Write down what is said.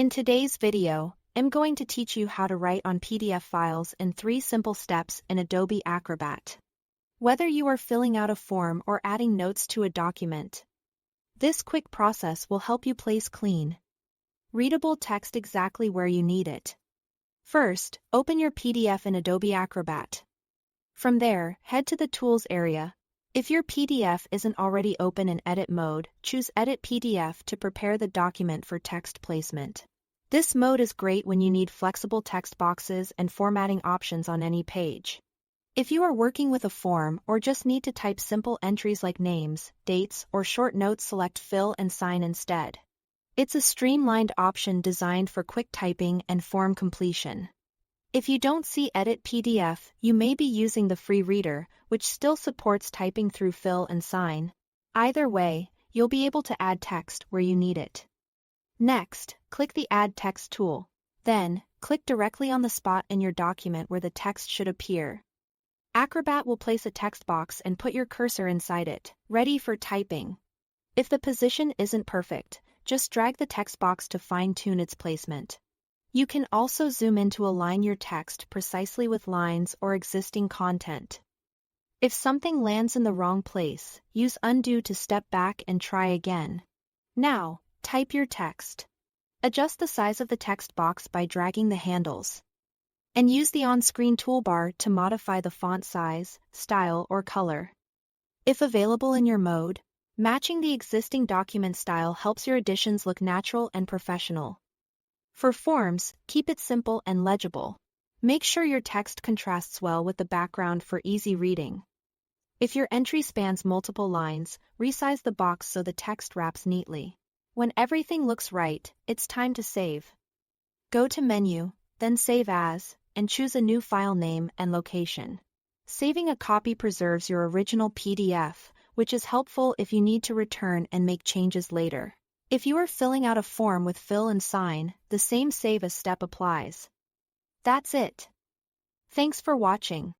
In today's video, I'm going to teach you how to write on PDF files in 3 simple steps in Adobe Acrobat. Whether you are filling out a form or adding notes to a document, this quick process will help you place clean, readable text exactly where you need it. First, open your PDF in Adobe Acrobat. From there, head to the Tools area. If your PDF isn't already open in edit mode, choose Edit PDF to prepare the document for text placement. This mode is great when you need flexible text boxes and formatting options on any page. If you are working with a form or just need to type simple entries like names, dates, or short notes, select Fill and Sign instead. It's a streamlined option designed for quick typing and form completion. If you don't see Edit PDF, you may be using the free reader, which still supports typing through Fill and Sign. Either way, you'll be able to add text where you need it. Next, click the Add Text tool. Then, click directly on the spot in your document where the text should appear. Acrobat will place a text box and put your cursor inside it, ready for typing. If the position isn't perfect, just drag the text box to fine-tune its placement. You can also zoom in to align your text precisely with lines or existing content. If something lands in the wrong place, use Undo to step back and try again. Now, type your text. Adjust the size of the text box by dragging the handles. And use the on-screen toolbar to modify the font size, style, or color. If available in your mode, matching the existing document style helps your additions look natural and professional. For forms, keep it simple and legible. Make sure your text contrasts well with the background for easy reading. If your entry spans multiple lines, resize the box so the text wraps neatly. When everything looks right, it's time to save. Go to Menu, then Save As, and choose a new file name and location. Saving a copy preserves your original PDF, which is helpful if you need to return and make changes later. If you are filling out a form with Fill and Sign, the same Save As step applies. That's it. Thanks for watching.